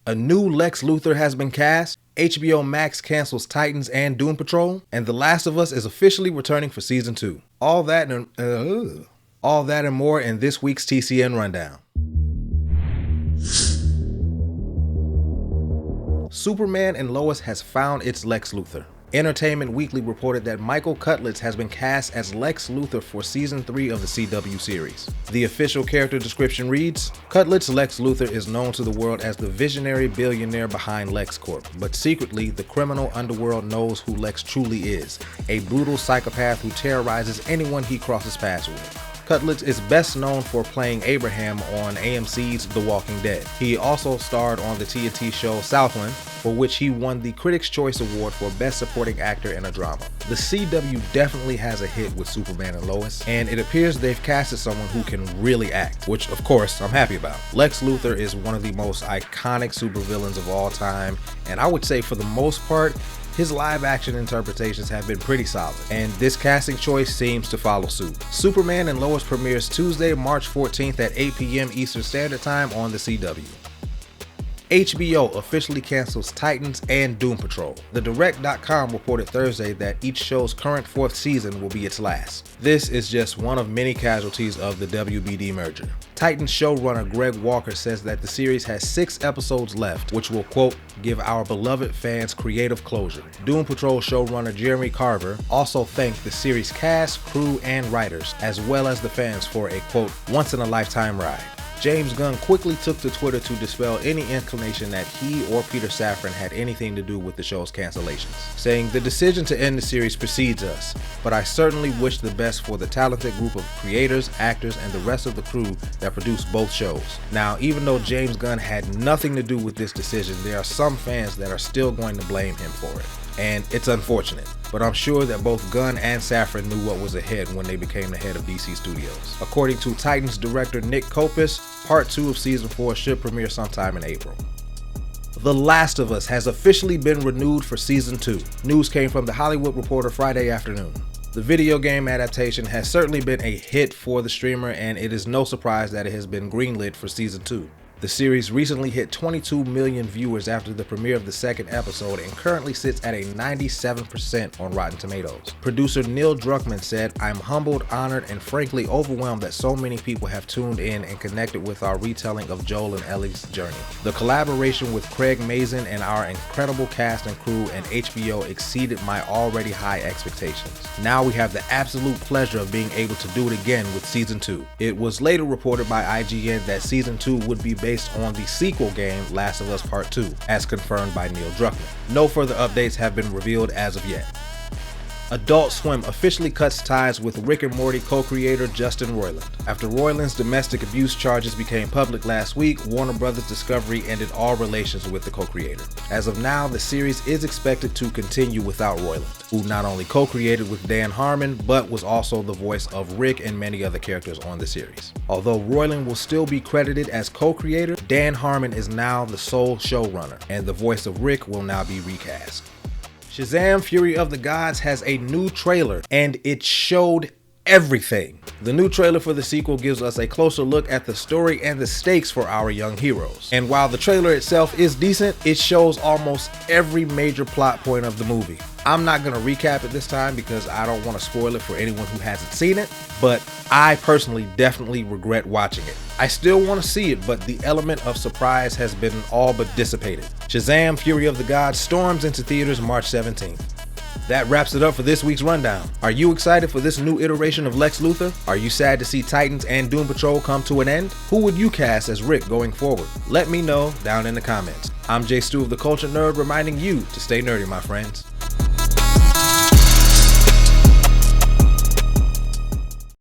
A new Lex Luthor has been cast, HBO Max cancels Titans and Doom Patrol, and The Last of Us is officially returning for Season 2. All that and more in this week's TCN Rundown. Superman and Lois has found its Lex Luthor. Entertainment Weekly reported that Michael Cutlitz has been cast as Lex Luthor for Season 3 of the CW series. The official character description reads, Cutlitz Lex Luthor is known to the world as the visionary billionaire behind LexCorp, but secretly the criminal underworld knows who Lex truly is, a brutal psychopath who terrorizes anyone he crosses paths with. Cutlitz is best known for playing Abraham on AMC's The Walking Dead. He also starred on the TNT show Southland, for which he won the Critics' Choice Award for Best Supporting Actor in a Drama. The CW definitely has a hit with Superman and Lois, and it appears they've casted someone who can really act, which of course I'm happy about. Lex Luthor is one of the most iconic supervillains of all time, and I would say for the most part, his live action interpretations have been pretty solid, and this casting choice seems to follow suit. Superman and Lois premieres Tuesday, March 14th at 8 p.m. Eastern Standard Time on the CW. HBO officially cancels Titans and Doom Patrol. The Direct.com reported Thursday that each show's current 4th season will be its last. This is just one of many casualties of the WBD merger. Titans showrunner Greg Walker says that the series has 6 episodes left, which will, quote, give our beloved fans creative closure. Doom Patrol showrunner Jeremy Carver also thanked the series cast, crew, and writers, as well as the fans for a, quote, once-in-a-lifetime ride. James Gunn quickly took to Twitter to dispel any inclination that he or Peter Safran had anything to do with the show's cancellations, saying, the decision to end the series precedes us, but I certainly wish the best for the talented group of creators, actors, and the rest of the crew that produced both shows. Now, even though James Gunn had nothing to do with this decision, there are some fans that are still going to blame him for it. And it's unfortunate, but I'm sure that both Gunn and Safran knew what was ahead when they became the head of DC Studios. According to Titans director Nick Kopis, Part 2 of Season 4 should premiere sometime in April. The Last of Us has officially been renewed for Season 2. News came from The Hollywood Reporter Friday afternoon. The video game adaptation has certainly been a hit for the streamer, and it is no surprise that it has been greenlit for Season 2. The series recently hit 22 million viewers after the premiere of the 2nd episode and currently sits at a 97% on Rotten Tomatoes. Producer Neil Druckmann said, I'm humbled, honored, and frankly overwhelmed that so many people have tuned in and connected with our retelling of Joel and Ellie's journey. The collaboration with Craig Mazin and our incredible cast and crew and HBO exceeded my already high expectations. Now we have the absolute pleasure of being able to do it again with Season 2. It was later reported by IGN that Season 2 would be based on the sequel game Last of Us Part 2, as confirmed by Neil Druckmann. No further updates have been revealed as of yet. Adult Swim officially cuts ties with Rick and Morty co-creator Justin Roiland. After Roiland's domestic abuse charges became public last week, Warner Bros. Discovery ended all relations with the co-creator. As of now, the series is expected to continue without Roiland, who not only co-created with Dan Harmon, but was also the voice of Rick and many other characters on the series. Although Roiland will still be credited as co-creator, Dan Harmon is now the sole showrunner, and the voice of Rick will now be recast. Shazam! Fury of the Gods has a new trailer, and it showed everything. The new trailer for the sequel gives us a closer look at the story and the stakes for our young heroes. And while the trailer itself is decent, it shows almost every major plot point of the movie. I'm not going to recap it this time because I don't want to spoil it for anyone who hasn't seen it, but I personally definitely regret watching it. I still want to see it, but the element of surprise has been all but dissipated. Shazam! Fury of the Gods storms into theaters March 17th. That wraps it up for this week's rundown. Are you excited for this new iteration of Lex Luthor? Are you sad to see Titans and Doom Patrol come to an end? Who would you cast as Rick going forward? Let me know down in the comments. I'm Jay Stu of The Culture Nerd, reminding you to stay nerdy, my friends.